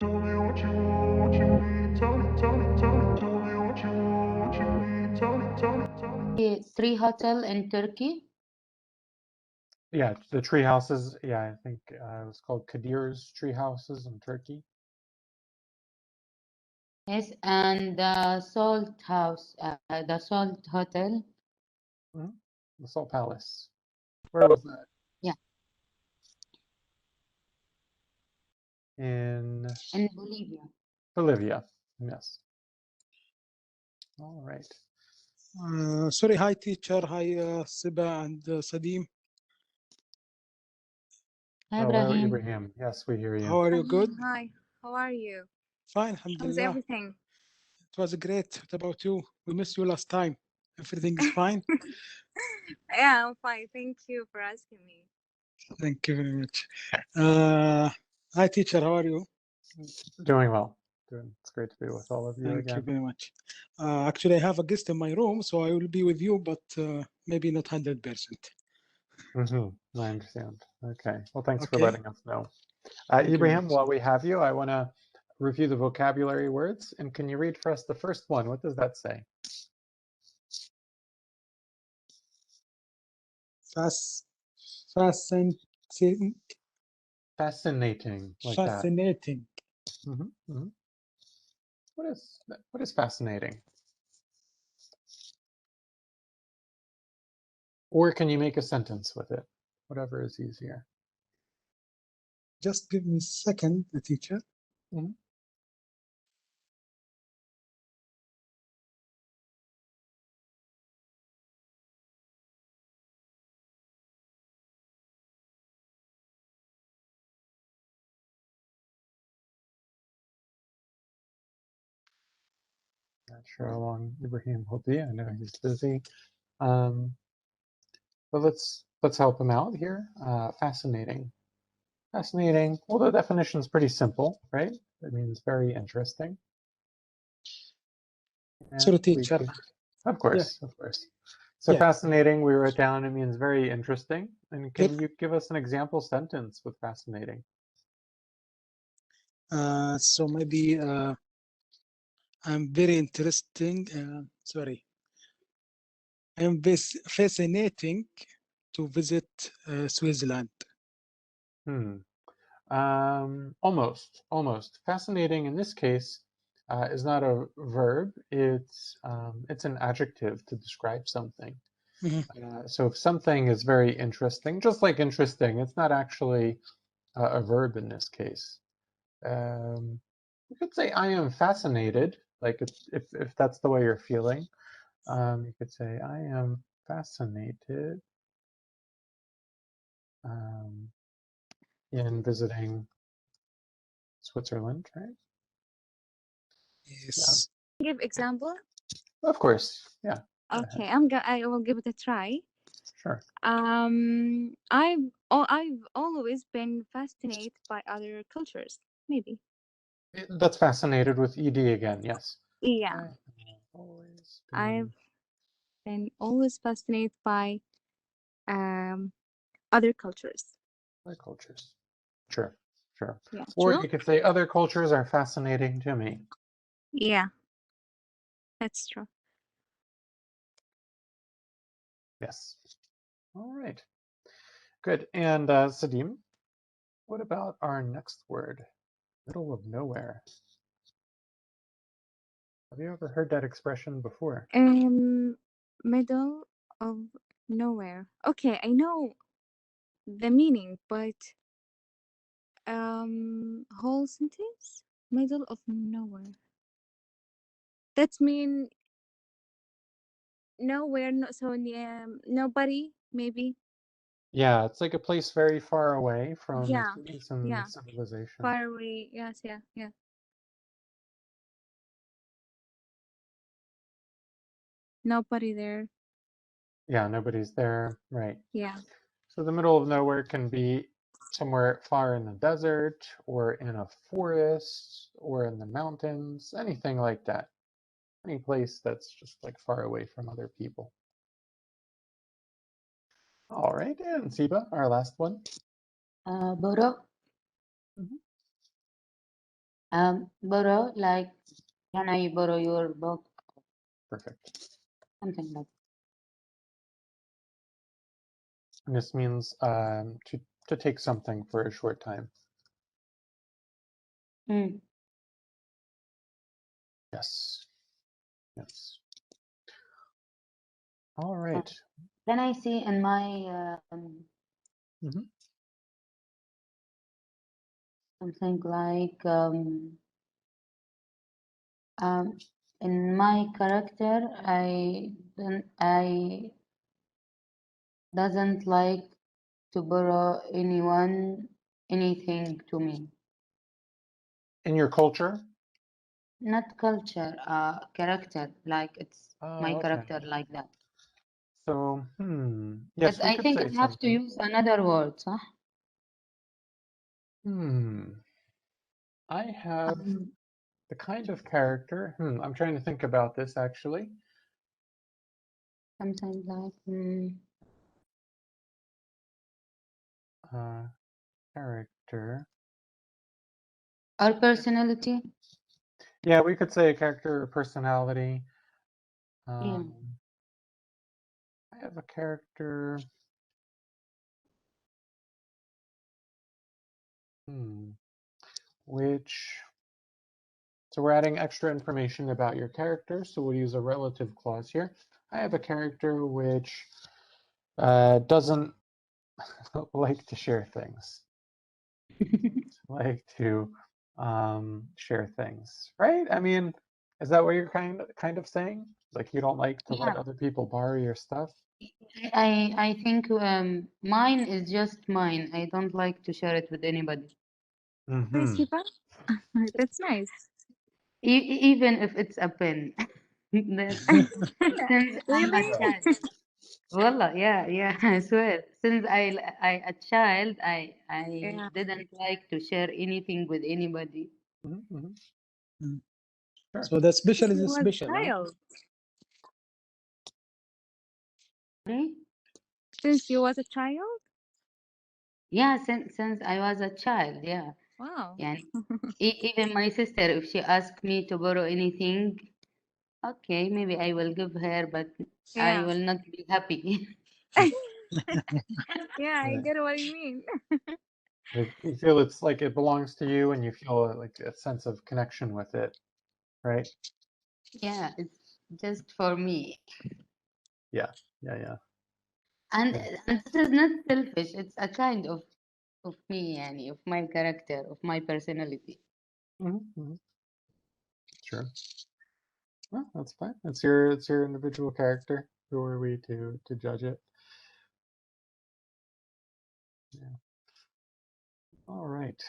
Tell me what you want, what you need. Tell me, tell me, tell me. Tell me what you want, what you need. Tell me, tell me, tell me. Three hotel in Turkey. Yeah, the tree houses. Yeah, I think it was called Kadir's tree houses in Turkey. Yes, and the Salt House, the Salt Hotel. The Salt Palace. Where was that? Yeah. In Bolivia. Bolivia. Yes. All right. Sorry, hi teacher, hi Siba and Sadim. Hi, Hello, Ibrahim. Ibrahim. Yes, we hear you. How are you? Good? Hi, how are you? Fine, How's alhamdulillah. everything? It was great. What about you? We missed you last time. Everything is fine? Yeah, I'm fine. Thank you for asking me. Thank you very much. Hi teacher, how are you? Doing well. It's great to be with all of you Thank again. you very much. Actually, I have a guest in my room, so I will be with you, but maybe not 100%. I understand. Okay. Well, thanks for Okay. letting us know. Thank you very Ibrahim, much. while we have you, I want to review the vocabulary words. And can you read for us the first one? What does that say? Fascinating. Fascinating. Like Fascinating. that. What is fascinating? Or can you make a sentence with it? Whatever is easier. Just give me a second, the teacher. Not sure how long Ibrahim will be. I know he's busy. But let's help him out here. Fascinating. Fascinating. Well, the definition is pretty simple, right? It means very interesting. Sorry, teacher. Of course, Yeah. of course. So Yeah. fascinating, we wrote down, it means very interesting. And can you give us an example sentence with fascinating? So maybe I'm very interesting. Sorry. I'm fascinating to visit Switzerland. Almost. Fascinating in this case is not a verb. It's an adjective to describe something. So if something is very interesting, just like interesting, it's not actually a verb in this case. You could say I am fascinated, like if that's the way you're feeling. You could say I am fascinated in visiting Switzerland, right? Yes. Give example. Of course, yeah. Okay, I will give it a try. Sure. I've always been fascinated by other cultures. Maybe. That's fascinated with ed again. Yes. Yeah. I've been always fascinated by other cultures. Other cultures. Sure. Yeah. Or True? you could say other cultures are fascinating to me. Yeah. That's true. Yes. All right. Good. And Sadim, what about our next word? Middle of nowhere. Have you ever heard that expression before? Middle of nowhere. Okay, I know the meaning, but whole sentence? Middle of nowhere. That mean nowhere, so nobody, maybe. Yeah, it's like a place very far away from Yeah, cities and yeah. civilization. Far away, yes, yeah. Nobody there. Yeah, nobody's there, right. Yeah. So the middle of nowhere can be somewhere far in the desert or in a forest or in the mountains, anything like that. Any place that's just like far away from other people. All right, and Siba, our last one. Boro. Borrow, like, can I borrow your book? Perfect. Something like And this means to take something for a short time. that. Yes. Yes. All right. Then I see in my Mhm. something like in my character, I doesn't like to borrow anything to me. In your culture? Not culture, character. Like it's my Oh, okay. character like that. So, yes, But we I could think say I have to something. use another word, huh? I have the kind of character. I'm trying to think about this actually. Something like Character. our personality. Yeah, we could say a character or personality. Yeah. I have a character. Which, so we're adding extra information about your character, so we'll use a relative clause here. I have a character which doesn't like to share things. Like to share things, right? I mean, is that what you're kind of saying? Like you don't like to let Yeah. other people borrow your stuff? I think mine is just mine. I don't like to share it with anybody. Nice, Hiba. That's nice. Even if it's a pen. Since I'm a Really? child. Wallah, yeah, I swear. Since a child, I Yeah. didn't like to share anything with anybody. Sure. So the special Since is you a was special, a huh? child. Sorry? Since you was a child? Yeah, since I was a child, yeah. Wow. Yeah. Even my sister, if she asks me to borrow anything, okay, maybe I will give her, but I Yeah. will not be happy. Yeah, I Yeah. get what you mean. Like you feel it's like it belongs to you and you feel like a sense of connection with it, right? Yeah, it's just for me. Yeah. And Yeah. this is not selfish, it's a kind of me, yani, of my character, of my personality. Sure. Well, that's fine. It's your individual character. Who are we to judge it? Yeah. All right.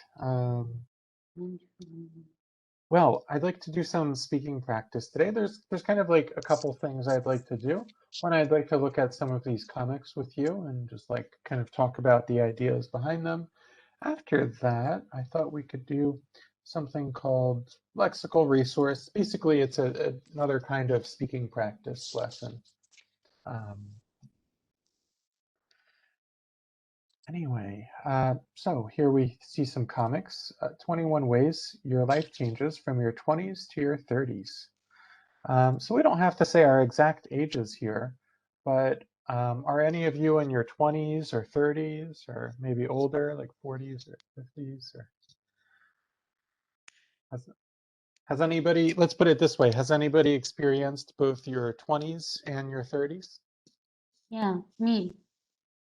Well, I'd like to do some speaking practice today. There's kind of like a couple things I'd like to do. One, I'd like to look at some of these comics with you and just like kind of talk about the ideas behind them. After that, I thought we could do something called lexical resource. Basically, it's another kind of speaking practice lesson. Anyway, so here we see some comics. 21 ways your life changes from your 20s to your 30s. So we don't have to say our exact ages here, but are any of you in your 20s or 30s or maybe older, like 40s or 50s? Or has anybody, let's put it this way, has anybody experienced both your 20s and your 30s? Yeah, me.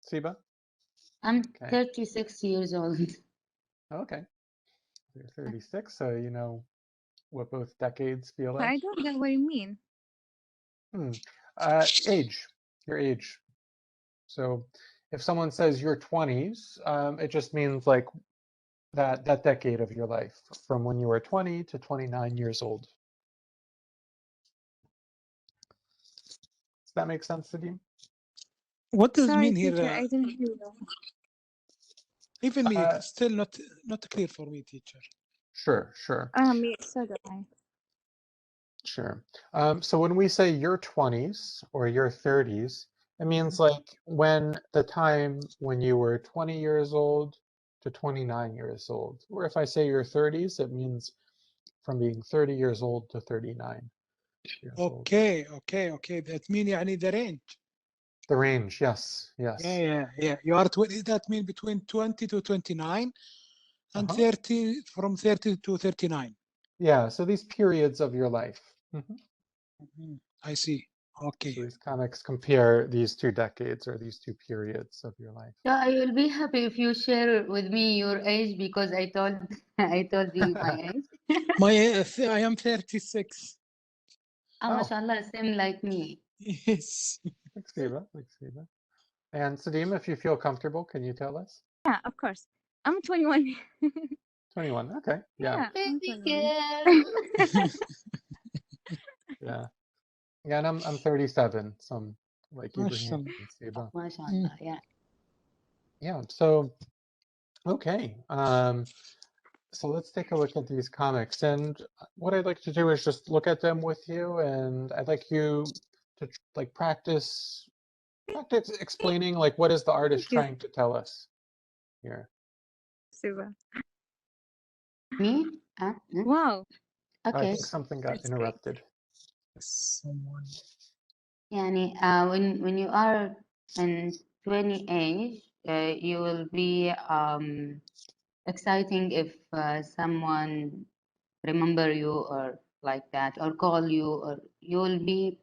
Siba? I'm Okay. 36 years old. Okay. You're 36, so you know what both decades feel like. I don't get what you mean. Age, your age. So if someone says your 20s, it just means like that decade of your life from when you were 20 to 29 years old. Does that make sense to you? What does Sorry, mean here? teacher, I didn't hear you. Even me, it's still not clear for me, teacher. Sure. Me, so do I. Sure. So when we say your 20s or your 30s, it means like when the time when you were 20 years old to 29 years old. Or if I say your 30s, it means from being 30 years old to 39 years old. Okay. That means يعني the range. The range, yes, yes. Yeah. You are 20. That means between 20 to 29, and 30 from 30 to 39. Yeah. So these periods of your life. I see. Okay. So these comics compare these two decades or these two periods of your life. So I will be happy if you share with me your age, because I told you my age. I am 36. Oh, mashallah, same like me. Yes. Thanks, Viva. And Sadim, if you feel comfortable, can you tell us? Yeah, of course. I'm 21. 21. Okay. Yeah. I'm Baby 21. girl. Yeah. And I'm 37. So I'm like Ibrahim Mashallah. and Siba. Mashallah, yeah. Yeah. So, okay. So let's take a look at these comics. And what I'd like to do is just look at them with you, and I'd like you to like practice explaining like what is the artist Thank you. trying to tell us here. Super. Me? Wow. I Okay. think something got That's great. interrupted. Someone. Yani, when you are in 20 age, you will be exciting if someone remember you or like that, or call you, or you will be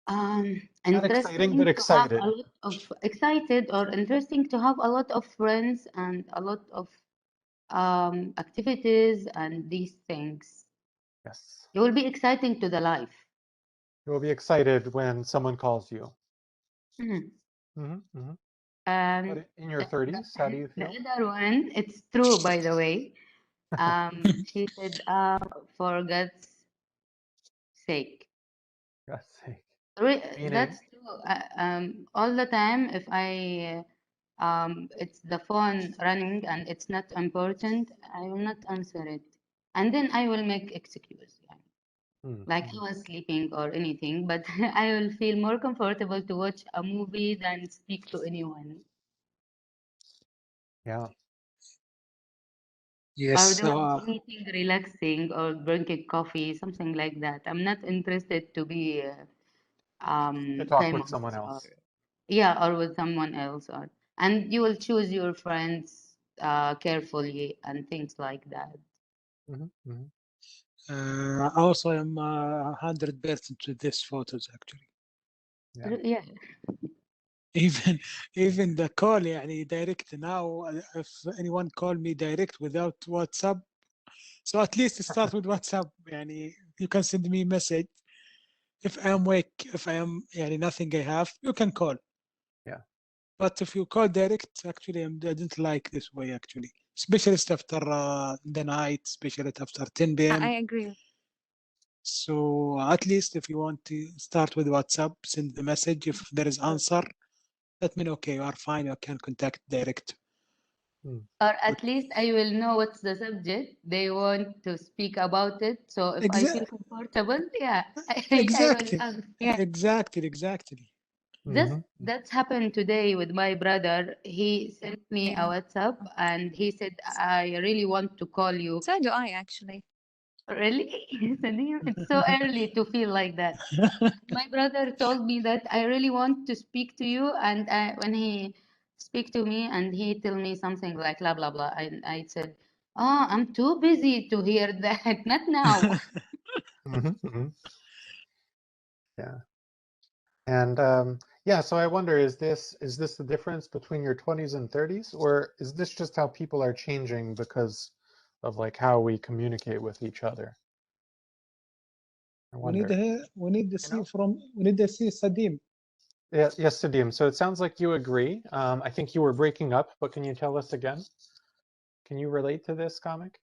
Not exciting, but interesting to have excited. a lot of excited or interesting to have a lot of friends and a lot of activities and these things. Yes. You will be exciting to the life. You will be excited when someone calls you. Mhm. But And in your 30s, how do you the feel? other one, it's true, by the way. She said, for God's sake. God's sake. Meaning? That's true. All the time, if it's the phone running and it's not important, I will not answer it. And then I will make excuse, like I was sleeping or anything, but I will feel more comfortable to watch a movie than speak to anyone. Yeah. Yes. Or doing anything relaxing or drinking coffee, something like that. I'm not interested to be To talk famous with someone or else. or with someone else, and you will choose your friends carefully and things like that. Also, I'm 100% with these photos actually. Yeah. Even the call, يعني direct now. If anyone call me direct without WhatsApp, so at least start with WhatsApp. يعني you can send me message. If I am awake, if I am يعني nothing I have, you can call. Yeah. But if you call direct, actually, I didn't like this way actually. Especially after the night, especially after 10 p.m. I agree. So at least if you want to start with WhatsApp, send the message. If there is answer, that means okay, you are fine. You can contact direct. Or at least I will know what's the subject they want to speak about it. So if I feel comfortable, I Exactly. will ask. Yeah. Exactly. That's happened today with my brother. He sent me a WhatsApp and he said, I really want to call you. So do I actually. Really? It's so early to feel like that. My brother told me that I really want to speak to you, and when he speak to me and he tell me something like blah blah blah, I said, "Oh, I'm too busy to hear that. Not now." Yeah. And so I wonder, is this the difference between your 20s and 30s, or is this just how people are changing because of like how we communicate with each other? I wonder. We need to see Sadim. Yes, Sadim. So it sounds like you agree. I think you were breaking up, but can you tell us again? Can you relate to this comic?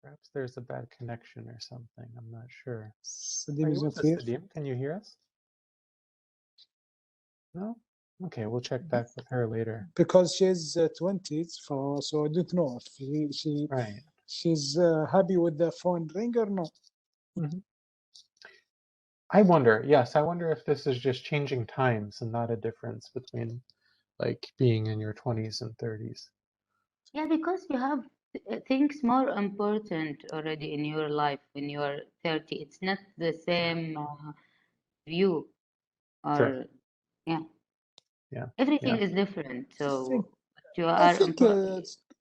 Perhaps there's a bad connection or something. I'm not sure. Sadim Are is you not with us, here. Sadim? Can you hear us? No? Okay, we'll check back with her later. Because she's 20s, so I don't know if she's happy with the phone ring or no. I wonder, yes, I wonder if this is just changing times and not a difference between like being in your 20s and 30s. Yeah, because you have things more important already in your life when you are 30. It's not the same view, or Sure. yeah, Yeah. everything Yeah. is different. So think- what you I are think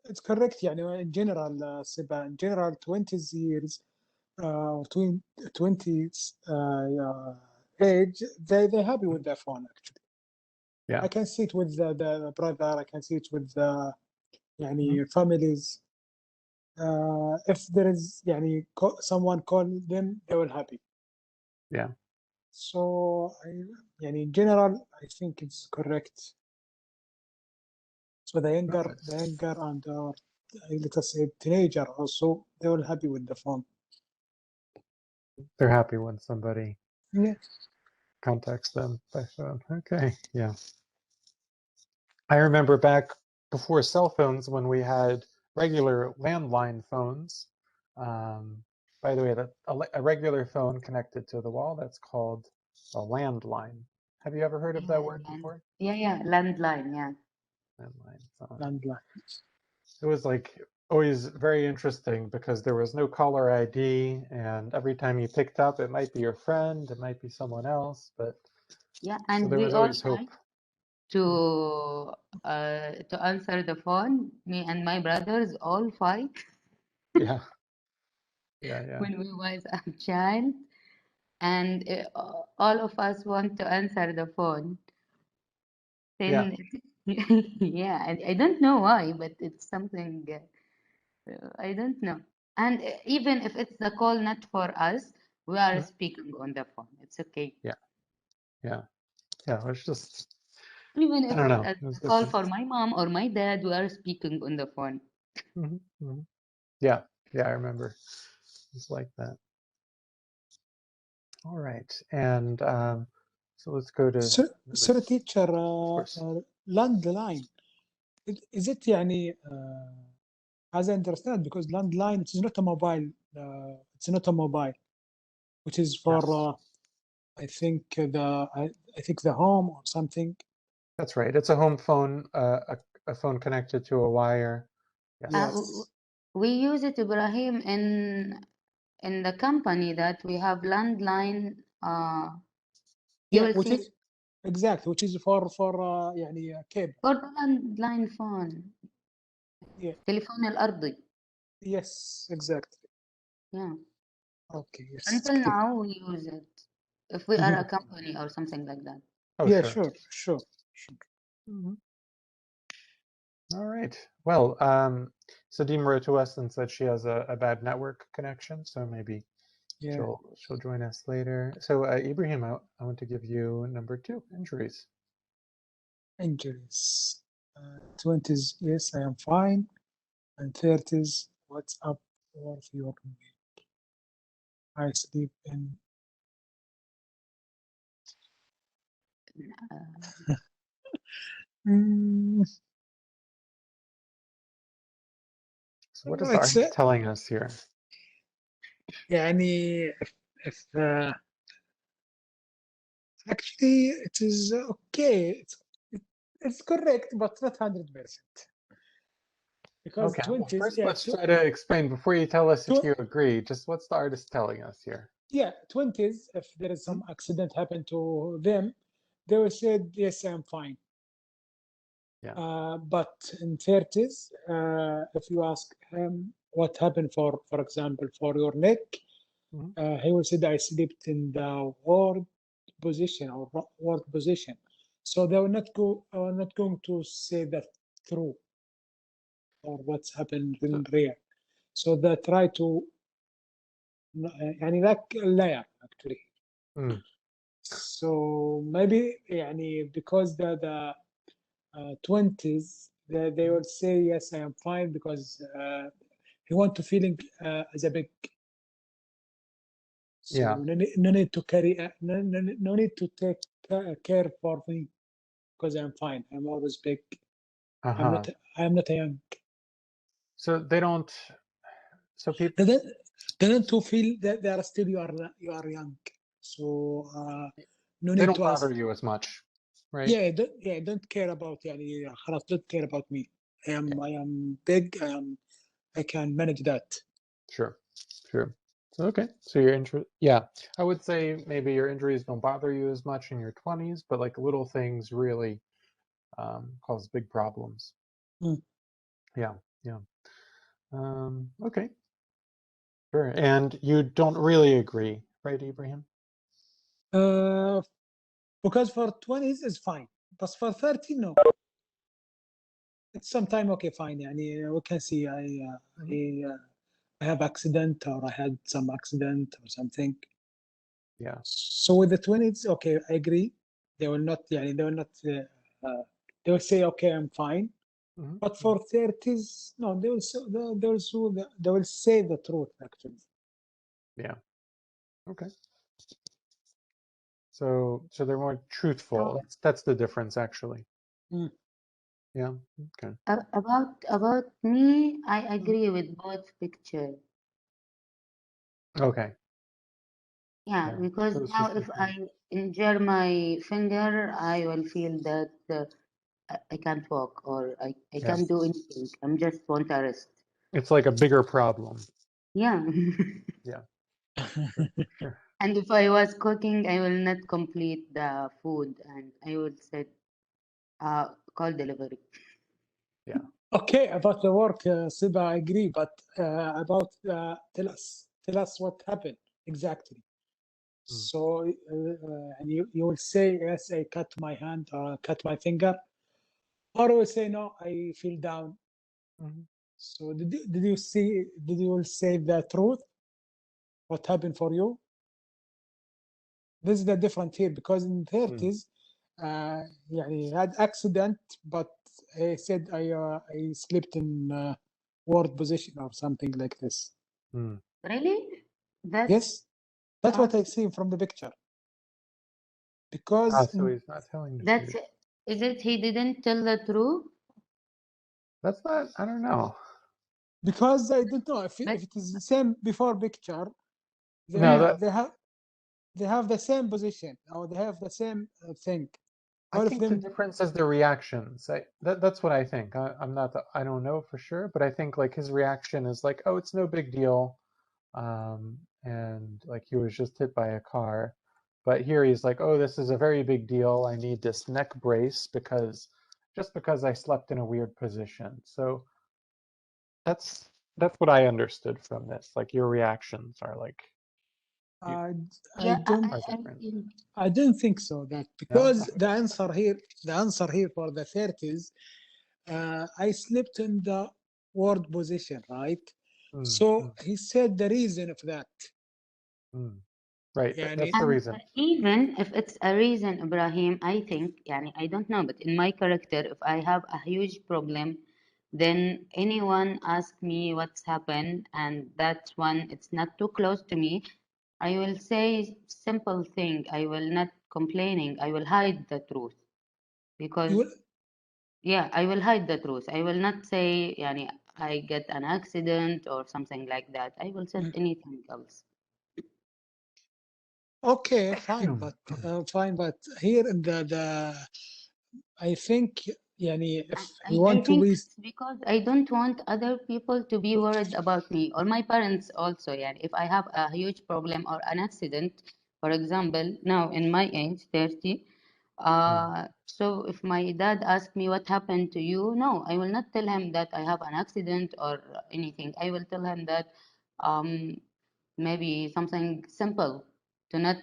it's correct. يعني in general, Siba, in general, 20 years, 20s age, they're happy with their phone actually. Yeah. I can see it with the brother. I can see it with the يعني families. If there is يعني someone call them, they will happy. Yeah. So يعني in general, I think it's correct. So the younger and let us say teenager also, they will happy with the phone. They're happy when somebody Yeah. contacts them by phone. Okay. Yeah. I remember back before cell phones when we had regular landline phones. By the way, that a regular phone connected to the wall, that's called a landline. Have you ever heard of that word before? yeah, landline, yeah. Landline phone. Landline. It was like always very interesting because there was no caller ID, and every time you picked up, it might be your friend, it might be someone else, but Yeah, so and there we was all always hope. to answer the phone. Me and my brothers all fight Yeah. Yeah, yeah. when we was a child, and all of us want to answer the phone. Then yeah, I don't know why, but it's something I don't know. And even if it's the call not for us, we are speaking on the phone. It's okay. Yeah. Yeah. Yeah. It was just, Even I if don't know. it's It was a call different. for my mom or my dad, we are speaking on the phone. Yeah. Yeah, I remember. It was like that. All right. And so let's go to So teacher, course. landline. Is it يعني as I understand, because landline it is not a mobile. It's not a mobile, which is for Yes. I think the home or something. That's right. It's a home phone, a phone connected to a wire. Yes. Yes. We use it, Ibrahim, in the company that we have landline. You Yeah, will which see is exactly, which is for يعني cable. for the landline phone. Yeah. تليفون الأرضي. Yes, exactly. Yeah. Okay. Yes. Until now we use it if we are a company or something like that. Oh, Yeah, sure. sure. All right. Well, Sadim wrote to us and said she has a bad network connection, so maybe Yeah. she'll join us later. So Ibrahim, I want to give you number 2, injuries. Injuries. 20s, yes, I am fine. And 30s, what's up with your week? I sleep in. So what is the artist telling us here? يعني if actually it is okay. It's correct, but not 100%. Because Okay, well, 20s, first yeah, let's try to explain before you tell us if you agree. Just what's the artist telling us here? Yeah, 20s, if there is some accident happen to them, they will say, yes, I'm fine. Yeah. But in 30s, if you ask him what happened for example, for your neck, he will say that I slept in the ward position or ward position. So they will not going to say that true or what's happened in real. So they try to يعني like a liar actually. So maybe يعني because the 20s they will say yes I am fine because he want to feeling as a big. So Yeah. no need to carry no need to take care for me because I'm fine. I'm always big. I'm not a young. So they don't. So people they don't to feel that they are still you are young. So no need they don't to bother ask. you as much. right? Yeah, don't care about يعني خلاص don't care about me. I am big. I can manage that. Sure. So, okay. So your yeah, I would say maybe your injuries don't bother you as much in your 20s, but like little things really cause big problems. Mm. Yeah. Okay. Sure. And you don't really agree, right, Ibrahim? Because for 20s is fine, but for 30 no. It's sometime okay, fine. يعني we can see I have accident or I had some accident or something. Yeah. So with the 20s, okay, I agree. They will not they will say okay, I'm fine. But for 30s, no, they will say the truth actually. Yeah. Okay. So they're more truthful. That's the difference actually. Mm. Yeah. Okay. About me, I agree with both pictures. Okay. Yeah, because So it's now just if different. I injure my finger, I will feel that I can't walk or I can't do anything. I'm just want a rest. It's like a bigger problem. Yeah. Yeah. Sure. And if I was cooking, I will not complete the food and I would say, call delivery. Yeah. Okay, about the work, Siba, I agree. But about tell us what happened exactly. So and you will say yes, I cut my hand or cut my finger, or you will say no, I feel down. So did you say the truth? What happened for you? This is the difference here because in 30s, he had accident, but he said I slept in word position or something like this. Really? Yes, that's what I see from the picture. Because so he's not telling the that's truth. is it he didn't tell the truth? That's not. I don't know. Because I don't know if it is the same before picture. They have the same position or they have the same thing. I think the difference is the reactions. That's what I think. I'm not. I don't know for sure, but I think like his reaction is like, oh, it's no big deal, and like he was just hit by a car. But here he's like, oh, this is a very big deal. I need this neck brace because I slept in a weird position. So that's what I understood from this. Like your reactions are like. I think I don't think so. That because the answer here for the 30s, I slept in the word position, right? So he said the reason of that. Right, that's the reason. Even if it's a reason, Ibrahim, I think, I don't know, but in my character, if I have a huge problem, then anyone ask me what's happened, and that's one, it's not too close to me, I will say simple thing. I will not complaining. I will hide the truth. Because, I will hide the truth. I will not say, I get an accident or something like that. I will say anything else. Okay, fine, but here in the I think if you want to be It's because I don't want other people to be worried about me or my parents also. If I have a huge problem or an accident, for example, now in my age, 30, so if my dad asks me what happened to you, no, I will not tell him that I have an accident or anything. I will tell him that maybe something simple to not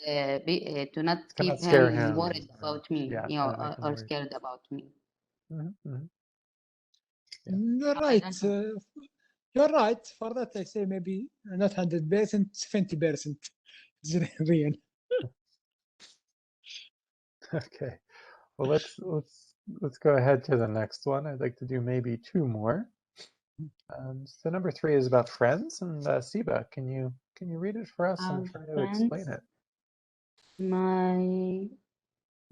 to not keep scare him him, worried about me, or scared about me. You're right. You're right. For that, I say maybe not 100%, 70% is real. Okay. Well, let's go ahead to the next one. I'd like to do maybe two more. So number 3 is about friends, and Siba, can you read it for us and try to explain it? My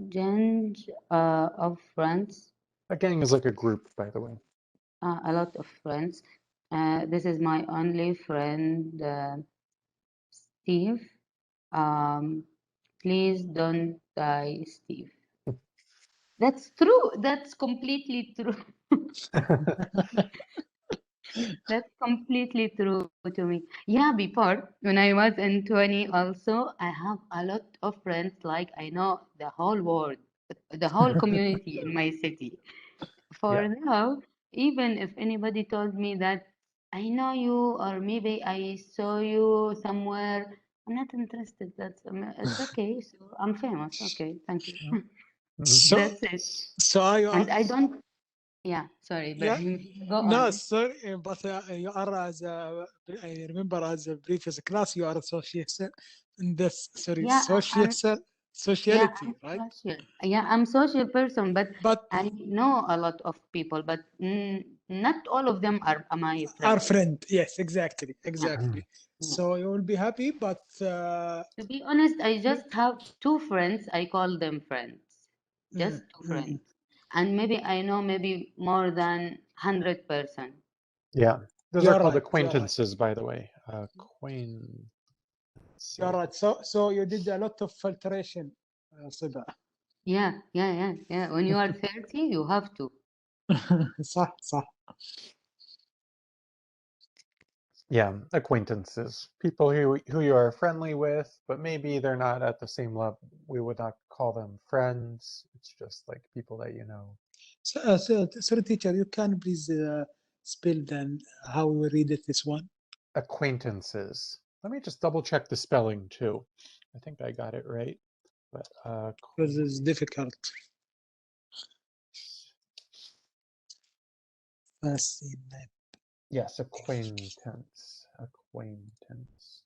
gang of friends. A gang is like a group, by the way. A lot of friends. This is my only friend, Steve. Please don't die, Steve. That's true. That's completely true. That's completely true to me. Yeah, before when I was in 20 also, I have a lot of friends, like I know the whole world, the whole community in my city. For Yeah. now, even if anybody told me that I know you or maybe I saw you somewhere, I'm not interested. It's okay. So I'm famous. Okay, thank you. Mhm. So, That's it. so are you? And I don't. Yeah, sorry, Yeah. Ibrahim. Go No, on. sorry, but you are as I remember as a previous class, you are a social in this sorry Yeah, I'm. Yeah, sociality, I'm right? social. Yeah, I'm social person, but But I know a lot of people, but not all of them are my our friends. friend, yes, exactly, Yeah, exactly. yeah. So you will be happy, but To be honest, I just have two friends. I call them friends. Just two mm. friends. And maybe I know maybe more than 100%. Yeah. Those You're are called right. You're right. acquaintances, by the way. You're right. So you did a lot of filtration, Siba. Yeah. When you are 30, you have to. صح صح. Yeah, acquaintances. People who you are friendly with, but maybe they're not at the same level. We would not call them friends. It's just like people that you know. Sorry, teacher, you can please spell then how we read it, this one? Acquaintances. Let me just double check the spelling too. I think I got it right. But Because it's difficult. Fascinate. yes, acquaintance. Acquaintance.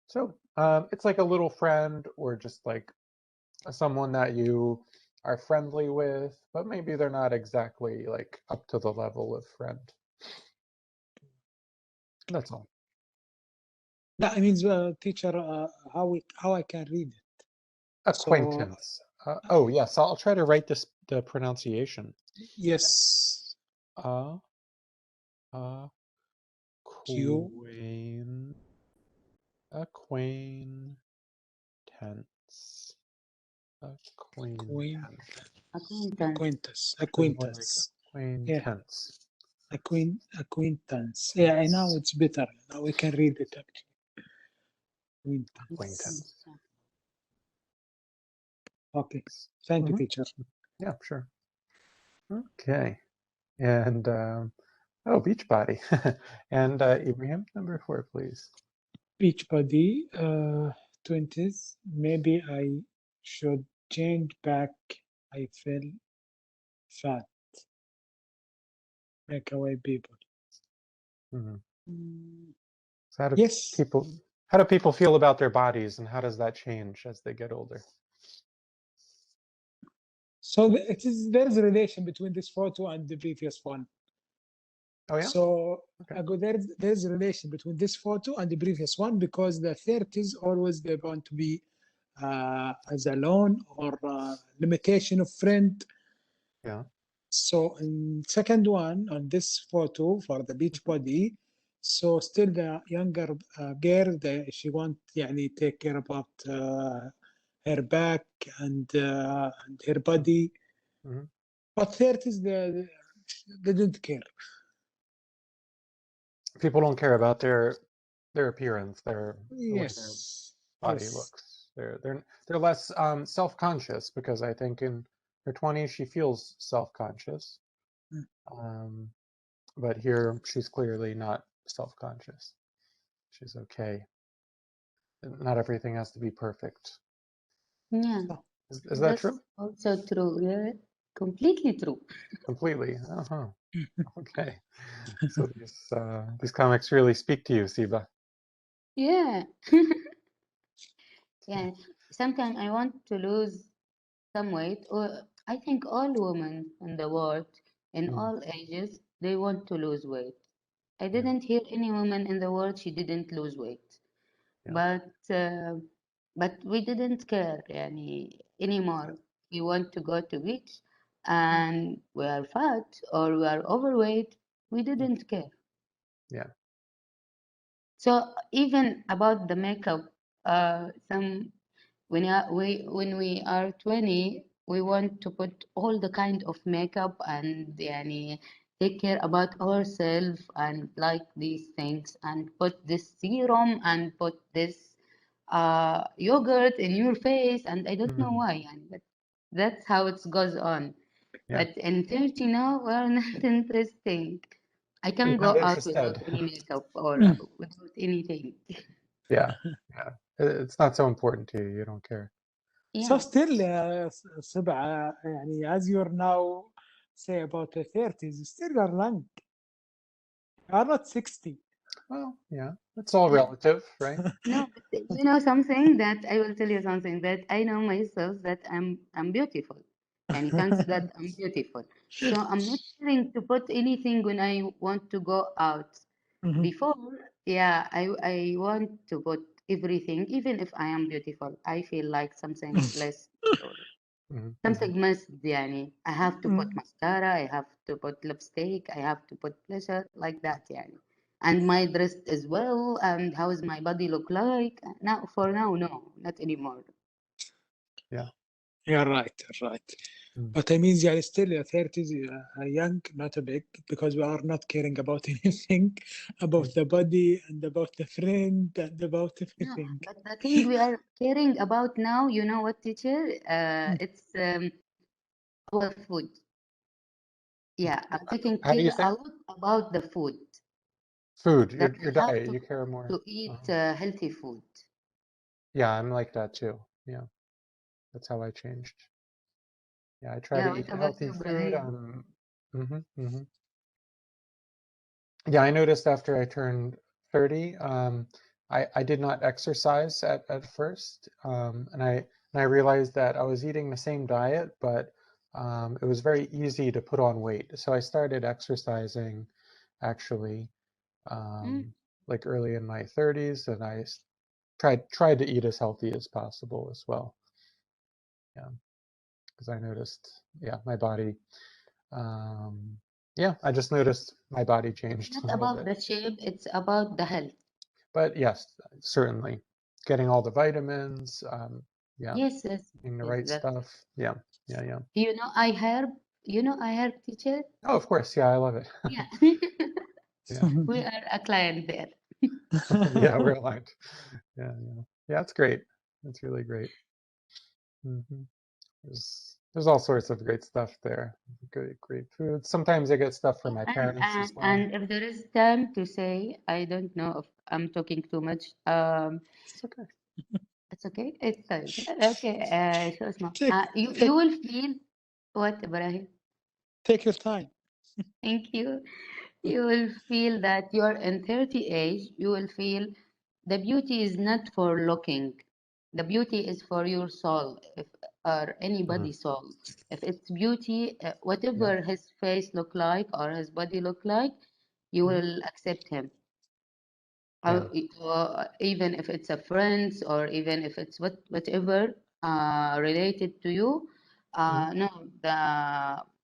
So it's like a little friend or just like someone that you are friendly with, but maybe they're not exactly like up to the level of friend. That's all. That means, teacher, how I can read it. Acquaintance. Oh yes, I'll try to write the pronunciation. Yes. Q. Acquaintance. Acquaintance. Acquaintance. Yeah. Acquaintance. Acquaintance. Yeah, I know it's better. Now we can read it actually. Acquaintance. Okay. Thank you, teacher. Yeah, sure. Okay. And oh, Beachbody. And Ibrahim, number 4, please. Beachbody, 20s. Maybe I should change back. I feel fat. Make away people. So Yes. how do people feel about their bodies, and how does that change as they get older? So there's a relation between this photo and the previous one. Oh yeah. So Okay. there's a relation between this photo and the previous one, because the 30s always they're going to be as alone or limitation of friend. Yeah. So in second one on this photo for the beach body, so still the younger girl, she want take care about her back and her body. But 30s they didn't care. People don't care about their appearance, the way their body Yes. looks. They're less self-conscious, because I think in her 20s she feels self-conscious. But here she's clearly not self-conscious. She's okay. Not everything has to be perfect. Yeah. Is that true? Also true. Yeah. Completely true. Completely. Okay. So these comics really speak to you, Siba. Yeah. Yeah. Sometimes I want to lose some weight, or I think all women in the world, in all ages, they want to lose weight. I didn't hear any woman in the world she didn't lose weight. Yeah. But we didn't care anymore. We want to go to beach and we are fat or we are overweight. We didn't care. Yeah. So even about the makeup, some when we are 20, we want to put all the kind of makeup and يعني take care about ourselves and like these things and put this serum and put this yogurt in your face and I don't know why يعني, but that's how it goes on. Yeah. But in 30 now, we're not interesting. I can You're go not out without interested. any makeup or without anything. Yeah, yeah. It's not so important to you. You don't care. So Yeah. still, سبعة, يعني as you're now, say about the 30s, still you're young. You are not 60. Well, yeah, it's all Yeah. relative, right? No, but you know something that I will tell you something that I know myself that I'm beautiful. And thanks that I'm beautiful. So I'm not willing to put anything when I want to go out. Mhm. Before, yeah, I want to put everything, even if I am beautiful. I feel like something less or Mhm, something missed. يعني I have to put Mm. mascara, I have to put lipstick, I have to put blusher like that يعني. And my dress as well. And how does my body look like? Now, for now, no, not anymore. Yeah. You're right, you're right. Mm. But I mean, yeah, still, 30s, young, not a big, because we are not caring about anything, about the body and about the friend and about No, everything. but the thing we are caring about now, you know what, teacher? It's our food. Yeah, I'm taking How do you care say? a lot about the food. Food, That your I have diet. You care more. to eat healthy food. Yeah, I'm like that too. Yeah, that's how I changed. Yeah, I try Yeah, to what eat about healthy you, food. Ibrahim? Yeah, I noticed after I turned 30, I did not exercise at first, and I realized that I was eating the same diet, but it was very easy to put on weight. So I started exercising, actually, like early in my 30s, and I tried to eat as healthy as possible as well. Yeah, because I noticed, yeah, my body. Yeah, I just noticed my body changed Not a little about bit. the shape, it's about the health. But yes, certainly getting all the vitamins, yeah, Yes, yes, eating the yes. right That's. stuff. Yeah, yeah, yeah. You know, I herb. You know, I herb, teacher. Oh, of course. Yeah, I love it. Yeah, Yeah, we are a client there. yeah, we're aligned. Yeah, yeah, yeah. It's great. It's really great. hmm there's all sorts of great stuff there. Great food. Sometimes I get stuff from my parents as well. And if there is time to say, I don't know if I'm talking too much. It's okay. It's okay. It's fine. Okay. So اسمع. You take, will feel what, Ibrahim? take your time. Thank you. You will feel that you're in 30 age. You will feel the beauty is not for looking. The beauty is for your soul, if or anybody's soul. If it's beauty, whatever his face look like or his body look like, you will accept him. Yeah. Or even if it's a friend or even if it's whatever related to you. No, the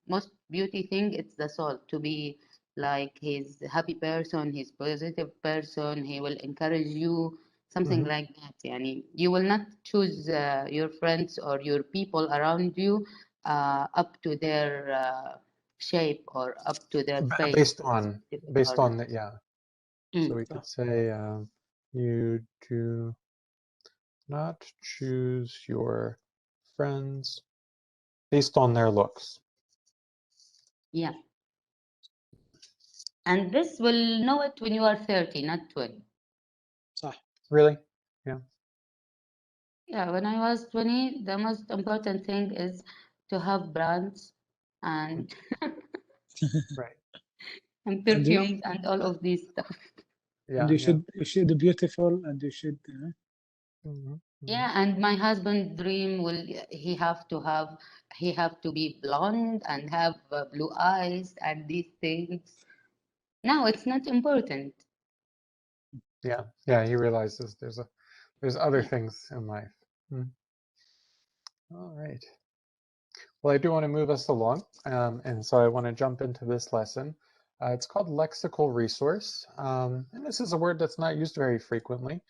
most beauty thing it's the soul to be like he's a happy person, he's positive person, he will encourage you, something like that. Yani, you will not choose your friends or your people around you up to their shape or up to their face. Based on the, yeah. So Mm. we could say you do not choose your friends based on their looks. Yeah. And this will know it when you are 30, not 20. صح. Really? Yeah. Yeah, when I was 20, the most important thing is to have brands and Right. and And you, perfumes and all of these stuff. Yeah. and you Yeah. should be beautiful, and you should. Yeah, and my husband dream will he have to be blonde and have blue eyes and these things. No, it's not important. Yeah. Yeah. He realizes there's other Yeah. things in life. All right. Well, I do want to move us along, and so I want to jump into this lesson. It's called lexical resource, and this is a word that's not used very frequently.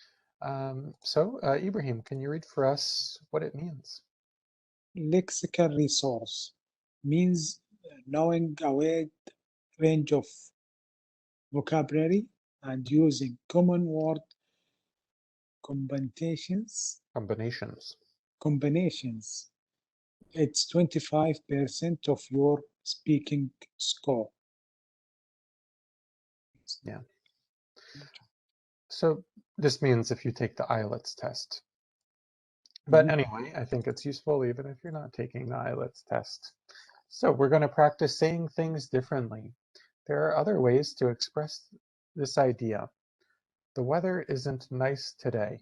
So, Ibrahim, can you read for us what it means? Lexical resource means knowing a wide range of vocabulary and using common word combinations. It's 25% of your speaking score. Yeah. So this means if you take the IELTS test. But anyway, I think it's useful even if you're not taking the IELTS test. So we're going to practice saying things differently. There are other ways to express this idea. The weather isn't nice today.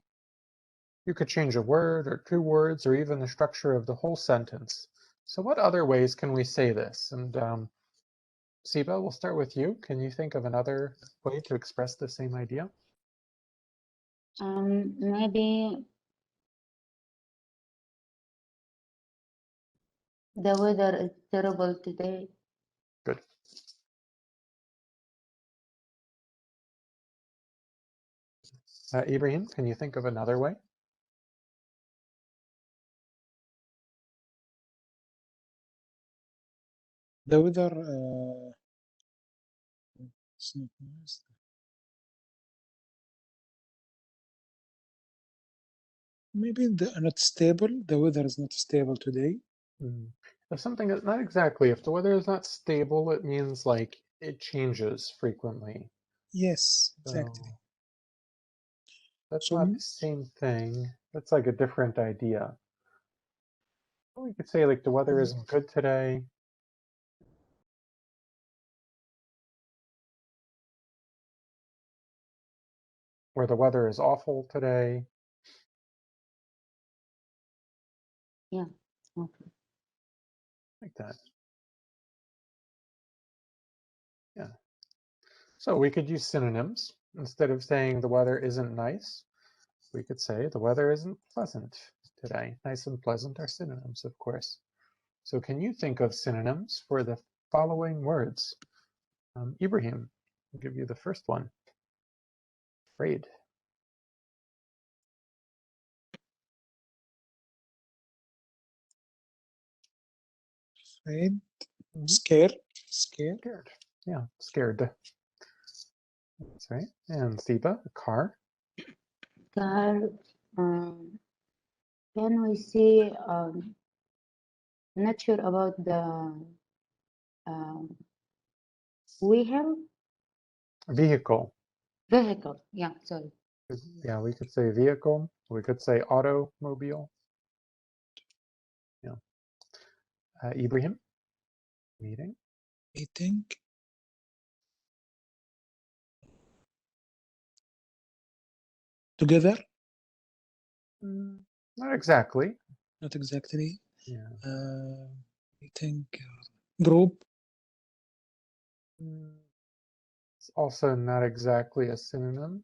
You could change a word or two words or even the structure of the whole sentence. So what other ways can we say this? And Siba, we'll start with you. Can you think of another way to express the same idea? Maybe the weather is terrible today. Good. Ibrahim, can you think of another way? The weather maybe not stable. The weather is not stable today. If something is not exactly. If the weather is not stable, it means like it changes frequently. Yes, exactly. So that's So not the same thing. That's like a different idea. We could say like the weather isn't good today. Or the weather is awful today. Yeah. Okay. Like that. Yeah. So we could use synonyms. Instead of saying the weather isn't nice, we could say the weather isn't pleasant today. Nice and pleasant are synonyms, of course. So can you think of synonyms for the following words? Ibrahim, I'll give you the first one. Afraid. afraid, scared. Scared. Yeah, scared. That's right. And Siba, a car. Car. Can we say not sure about the vehicle? Vehicle. Vehicle. Yeah. Sorry. Yeah, we could say vehicle. We could say automobile. Yeah. Ibrahim, meeting. Together? Not exactly. Not exactly. Yeah. Meeting. Group. It's also not exactly a synonym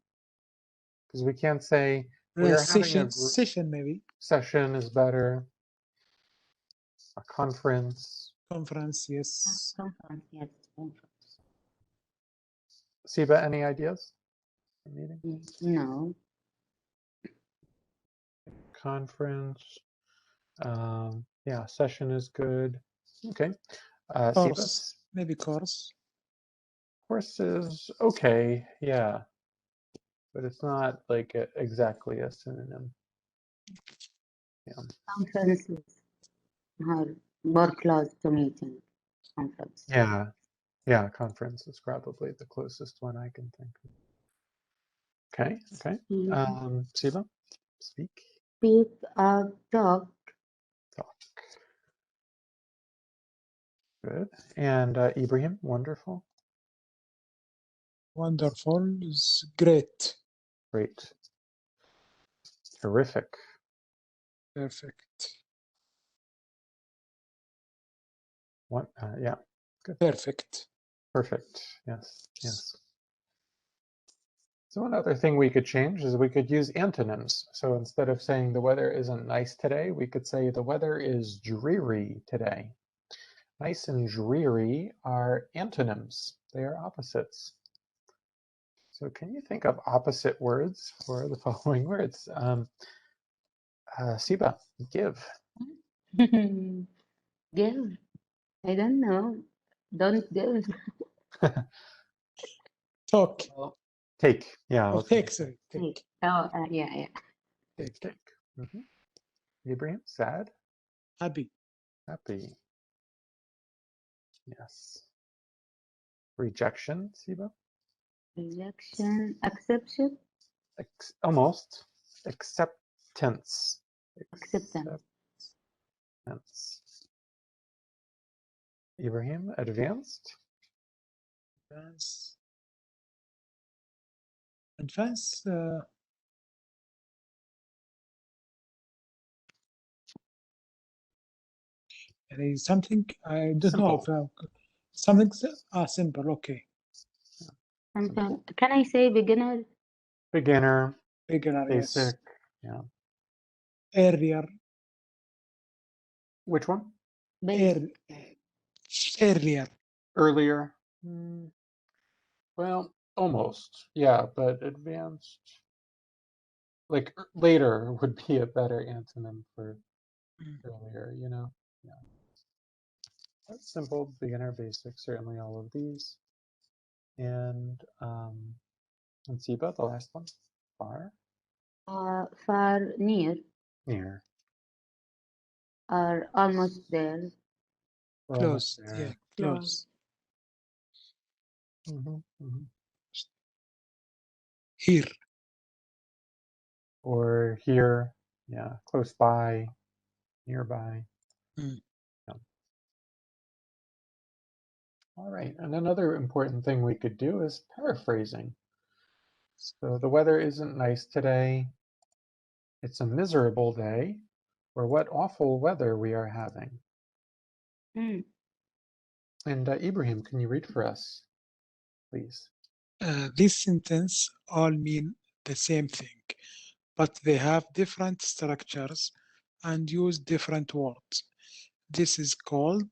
because we can't say we are having a group. Session maybe. Session is better. A conference. Conference, yes. Conference. Yes. Conference. Siba, any ideas? Meeting. No. Conference. Yeah, session is good. Okay. Course. Siba? Maybe course. Course is okay. Yeah. But it's not like exactly a synonym. Yeah. Conferences are more close to meeting. Conference. Yeah. Yeah, conference is probably the closest one I can think of. Okay, okay. Siba, speak. Speak, talk. Talk. Good. And Ibrahim, wonderful. Wonderful is great. Great. Terrific. Perfect. What? Yeah. Good. Perfect. Perfect. Yes. Yes. So another thing we could change is we could use antonyms. So instead of saying the weather isn't nice today, we could say the weather is dreary today. Nice and dreary are antonyms. They are opposites. So can you think of opposite words for the following words? Siba, give. Give. I don't know. Don't give. Talk. Well, take. Yeah. Oh, let's say take, sorry. Take. Take. Oh, yeah. Take. Take. Ibrahim, sad, Happy. happy. Yes. Rejection, Siba. Rejection. Acceptance. Almost. Acceptance. Acceptance. Acceptance. Ibrahim, advanced. Advance. Advance. Something I don't know. Something simple. Okay. Can I say beginner? Beginner. Beginner. Basic. Yes. Yeah. Earlier. Which one? Earlier. Earlier. Well, almost. Yeah, but advanced. Like later would be a better antonym for earlier, you know? Yeah. That's simple, beginner, basic, certainly all of these. And Siba, the last one. Far. Far, near, Near. or almost there. We're almost Close. there. Yeah, close. Here. Or here. Yeah, close by, nearby. Yeah. All right, and another important thing we could do is paraphrasing. So the weather isn't nice today. It's a miserable day. Or what awful weather we are having. And Ibrahim, can you read for us, please? This sentence all mean the same thing, but they have different structures and use different words. This is called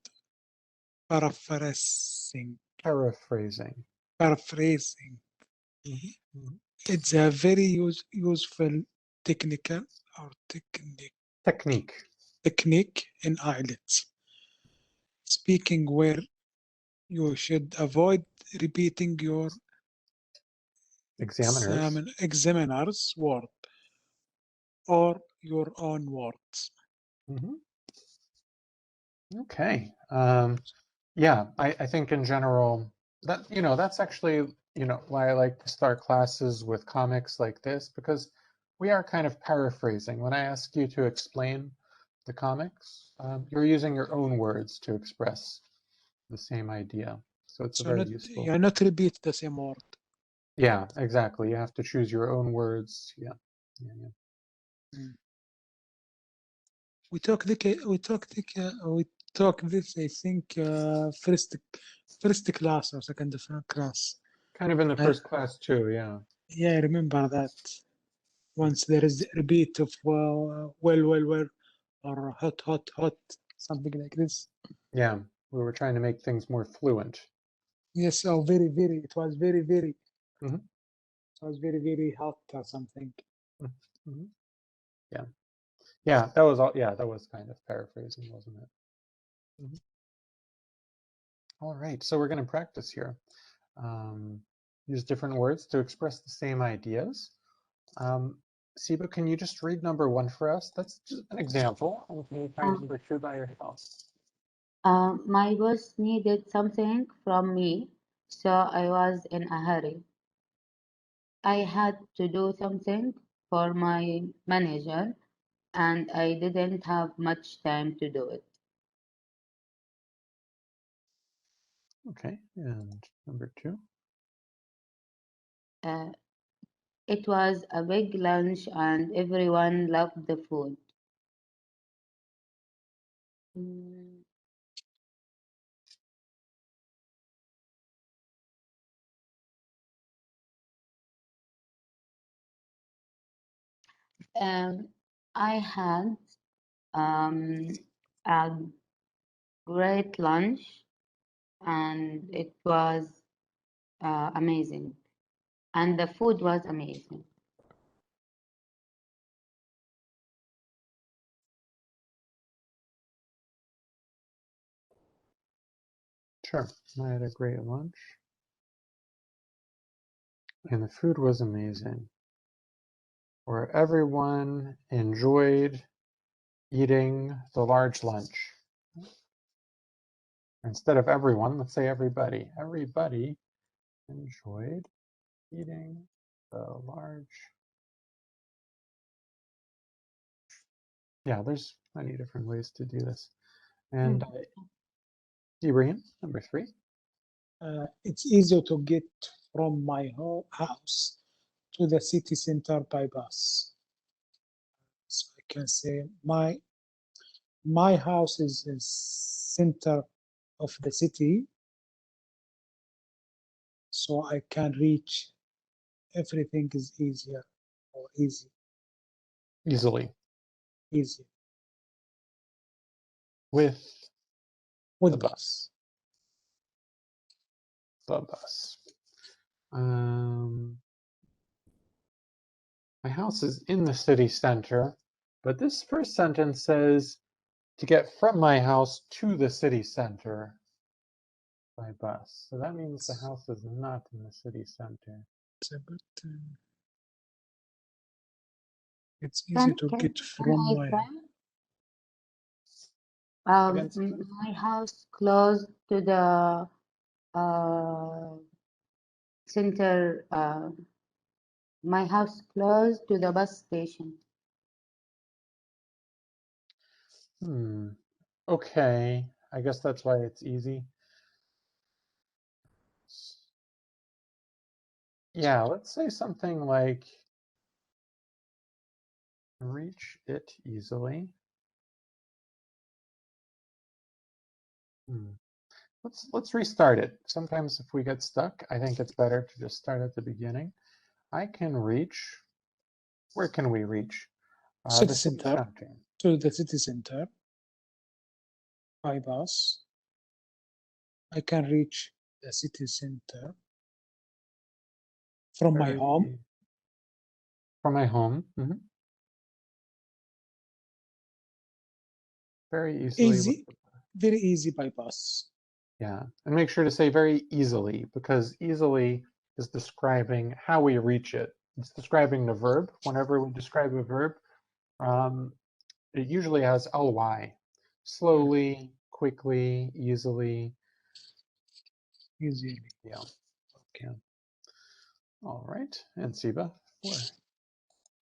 paraphrasing. Paraphrasing. Paraphrasing. It's a very useful technique in IELTS speaking, where you should avoid repeating your examiner's word or your own words. Okay. Yeah, I think in general that, that's actually, why I like to start classes with comics like this, because we are kind of paraphrasing. When I ask you to explain the comics, you're using your own words to express the same idea. So it's very useful. You're not repeat the same word. Yeah, exactly. You have to choose your own words. Yeah. We talk this, I think, first class or second class. Kind of in the first class too, yeah. Yeah, I remember that. Once there is a repeat of well, or hot, something like this. Yeah, we were trying to make things more fluent. Yes, oh, very. It was very. It Mhm. was very hot or something. Yeah, that was all. Yeah, that was kind of paraphrasing, wasn't it? All right, so we're going to practice here. Use different words to express the same ideas. Siba, can you just read number 1 for us? That's just an example. And can you try number 2 by yourself? My boss needed something from me, so I was in a hurry. I had to do something for my manager, and I didn't have much time to do it. Okay, and number 2? It was a big lunch, and everyone loved the food. I had a great lunch, and it was amazing. and the food was amazing. Sure. I had a great lunch. And the food was amazing. Or everyone enjoyed eating the large lunch. Instead of everyone, let's say everybody. Everybody enjoyed eating the large. Yeah, there's many different ways to do this. And Ibrahim, number 3. It's easier to get from my house to the city center by bus. So I can say my house is the center of the city, so I can reach everything is easier or Easily. easy With with the bus. The bus. My house is in the city center, but this first sentence says to get from my house to the city center by bus. So that means the house is not in the city center. It's easy to get from I my try? Again, Siva? My house close to the center. My house close to the bus station. Okay, I guess that's why it's easy. Yeah, let's say something like reach it easily. Let's restart it. Sometimes if we get stuck, I think it's better to just start at the beginning. I can reach. Where can we reach? city The city center center. to the city center by bus. I can reach the city center from my home. From my home. Very easily. Easy, very easy by bus. Yeah, and make sure to say very easily, because easily is describing how we reach it. It's describing the verb. Whenever we describe a verb, it usually has ly. Slowly, quickly, easily. Easily. Yeah. Okay. All right. And Siba,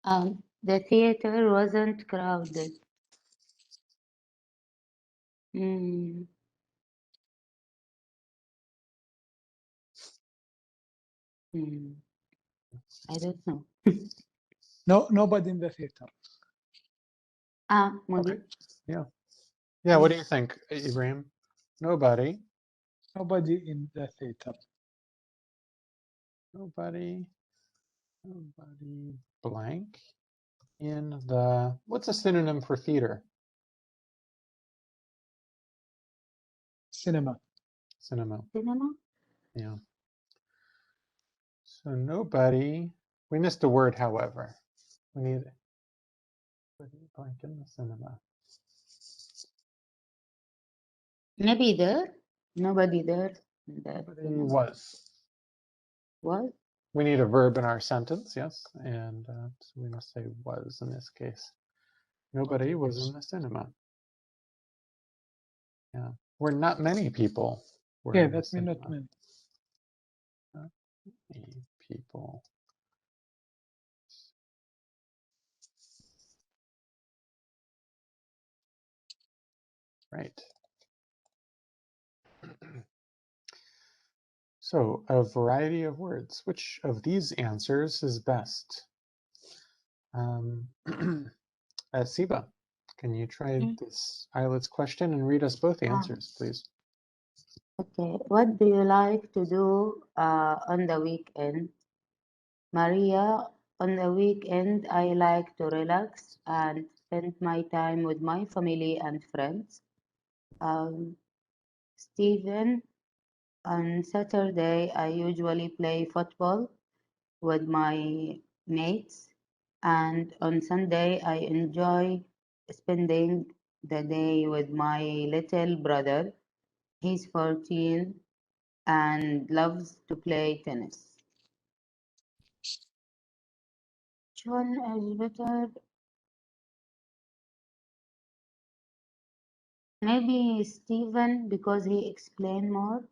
4. The theater wasn't crowded. I don't know. No, nobody in the theater. Maybe. Okay. Yeah. What do you think, Ibrahim? Nobody. Nobody in the theater. Nobody blank in the. What's a synonym for theater? Cinema. Cinema. Cinema? Yeah. So nobody. We missed a word, however. We need blank in the cinema. Maybe there. Nobody there. Nobody was. Was? We need a verb in our sentence, yes, and so we must say was in this case. Nobody was in the cinema. Yeah, were not many people. Were Yeah, in the that means not cinema. many. Not many people. Right. So a variety of words. Which of these answers is best? Siba, can you try this IELTS question and read us both answers, please? Okay. What do you like to do on the weekend? Maria, on the weekend, I like to relax and spend my time with my family and friends. Stephen, on Saturday, I usually play football with my mates, and on Sunday I enjoy spending the day with my little brother. He's 14 and loves to play tennis. Which one is better? Maybe Stephen, because he explained more.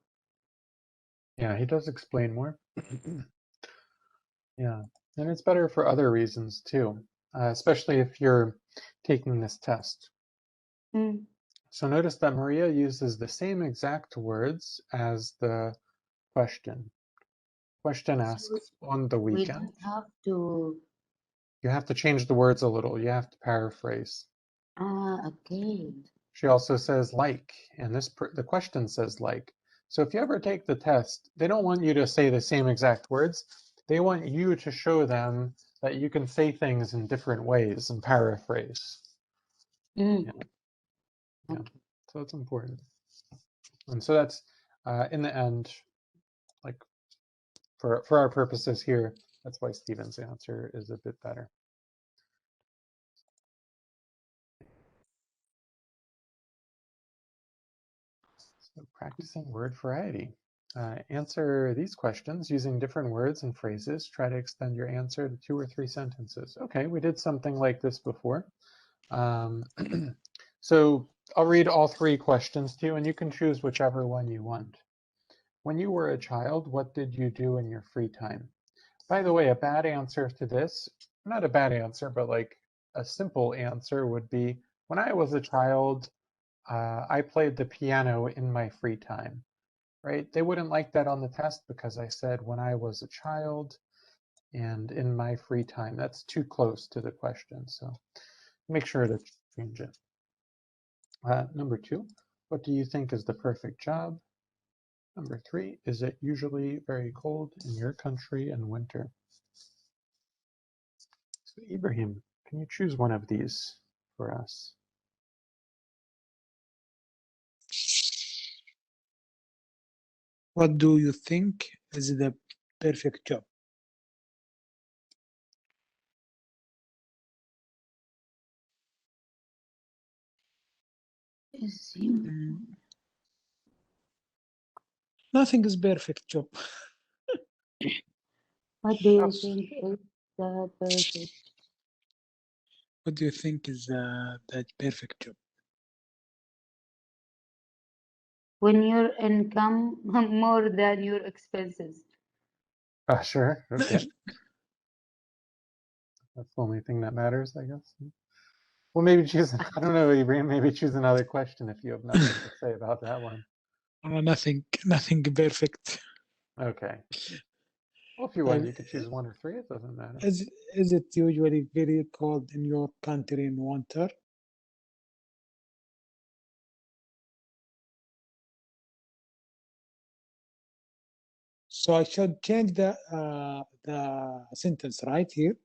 Yeah, he does explain more. Yeah, and it's better for other reasons too, especially if you're taking this test. Mm. So notice that Maria uses the same exact words as the question. Question asks, on the We weekend. don't have to. You have to change the words a little. You have to paraphrase. Okay. She also says like, and the question says like. So if you ever take the test, they don't want you to say the same exact words. They want you to show them that you can say things in different ways and paraphrase. Mm. Yeah. Yeah. Okay. So it's important. And so that's, in the end, like for our purposes here, that's why Stephen's answer is a bit better. So practicing word variety. Answer these questions using different words and phrases. Try to extend your answer to 2 or 3 sentences. Okay, we did something like this before. So I'll read all 3 questions to you, and you can choose whichever one you want. When you were a child, what did you do in your free time? By the way, a bad answer to this, not a bad answer, but like a simple answer would be, when I was a child, I played the piano in my free time. Right? They wouldn't like that on the test because I said when I was a child and in my free time. That's too close to the question, so make sure to change it. Number 2, what do you think is the perfect job? Number 3, is it usually very cold in your country in winter? So Ibrahim, can you choose one of these for us? What do you think is the perfect job? Nothing is perfect job. What do you Oops. think is the perfect? What do you think is that perfect job? When your income more than your expenses. Sure, okay. That's the only thing that matters, I guess. Well, maybe choose, I don't know, Ibrahim, maybe choose another question if you have nothing to say about that one. Nothing perfect. Okay. Well, if you want, you could choose 1 or 3. It doesn't matter. Is it usually very cold in your country in winter? So I should change the sentence right here.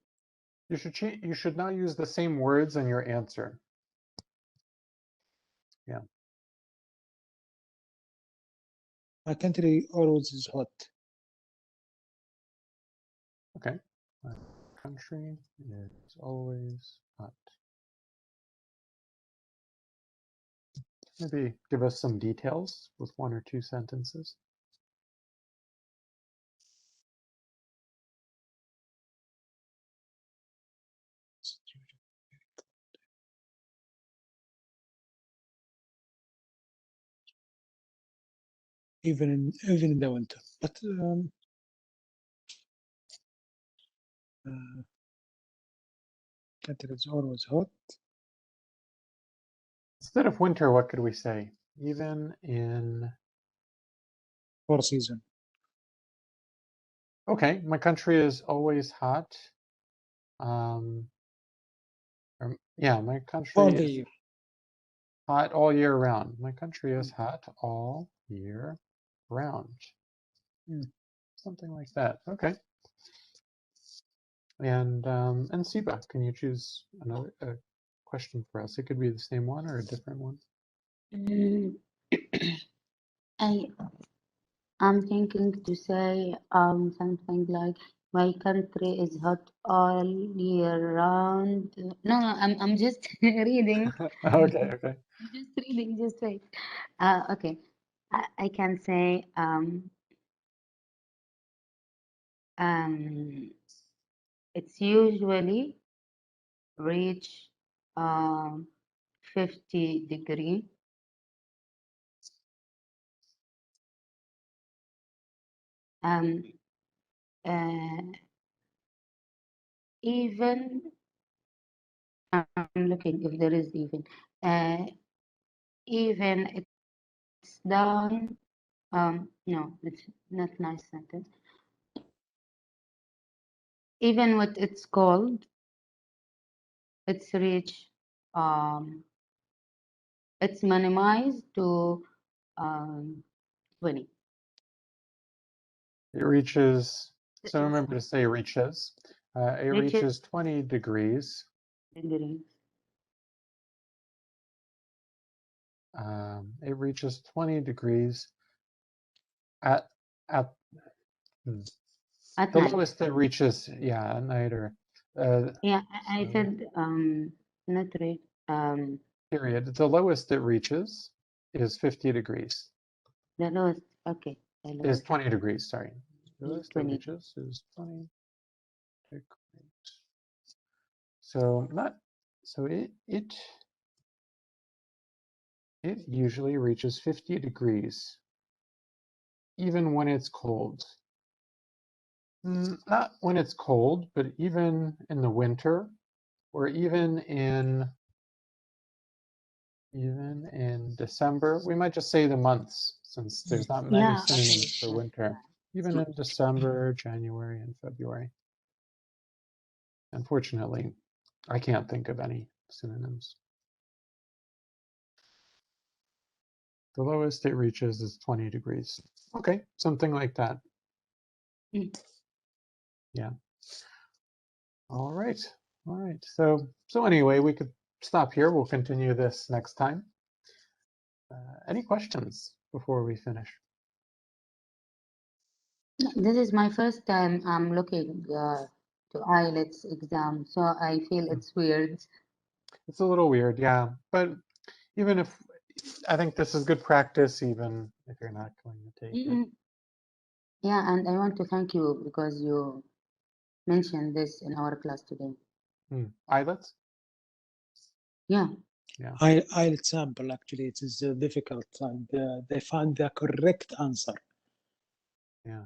You should not use the same words in your answer. Yeah. My country always is hot. Okay. My country is always hot. Maybe give us some details with 1 or 2 sentences. Even in the winter, but country is always hot. Instead of winter, what could we say? Even in... 4 season. Okay, my country is always hot. Yeah, my country All the is year. hot all year round. My country is hot all year round. Something like that. Okay. And Siba, can you choose another question for us? It could be the same one or a different one. I'm thinking to say something like, My country is hot all year round. No, I'm just reading. Okay, okay. Just reading, just wait. Okay. I can say it's usually reach 50 degree. Even I'm looking if there is even it's down. No, it's not nice sentence. Even what it's called, it's reach it's minimized to 20 It reaches, so remember to say reaches. It Reaches. reaches 20 degrees. degrees. It reaches 20 degrees at At the night. lowest it reaches, yeah, at night or Yeah, I so- said not reach. period. The lowest it reaches is 50 degrees. The lowest. Okay. The Is lowest. 20 degrees, sorry. The lowest it 20. reaches is 20 degrees. So it usually reaches 50 degrees, even when it's cold. Not when it's cold, but even in the winter, or even in December. We might just say the months, since there's not many Yeah, synonyms okay. for winter. Even in December, January, and February. Unfortunately, I can't think of any synonyms. The lowest it reaches is 20 degrees. Okay, something like that. Mm. Yeah. All right. All right. So anyway, we could stop here. We'll continue this next time. Any questions before we finish? This is my first time I'm looking to IELTS exam, so I feel it's weird. It's a little weird, yeah. But even if, I think this is good practice, even if you're not going to take it. Yeah, and I want to thank you because you mentioned this in our class today. IELTS? Yeah. Yeah. IELTS sample, actually, it is difficult, and they find the correct answer. Yeah.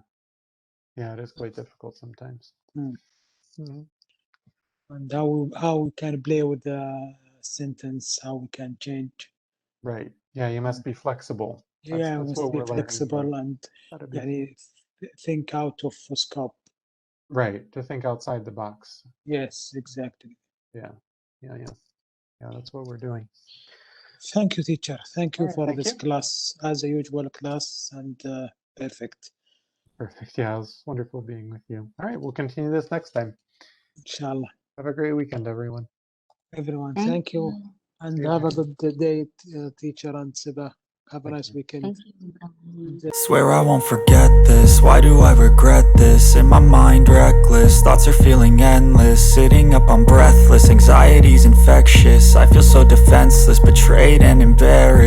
Yeah, it is quite difficult sometimes. And how we can play with the sentence, how we can change. Right. Yeah, you must be flexible. Yeah, That's must what be we're flexible learning. and Be think out of scope. right, to think outside the box. Yes, exactly. Yeah, that's what we're doing. Thank you, teacher. Thank you All right, for thank this you. class, as a usual class, and perfect. Perfect. Yeah, it was wonderful being with you. All right, we'll continue this next time. Inshallah. Have a great weekend, everyone. Everyone, thank you. And See you have a later. good day, teacher and Siba. Have a Thank nice you. weekend. Thank you. Swear I won't forget this. Why do I regret this? In my mind reckless, thoughts are feeling endless. Sitting up, I'm breathless, anxiety's infectious. I feel so defenseless, betrayed and embarrassed.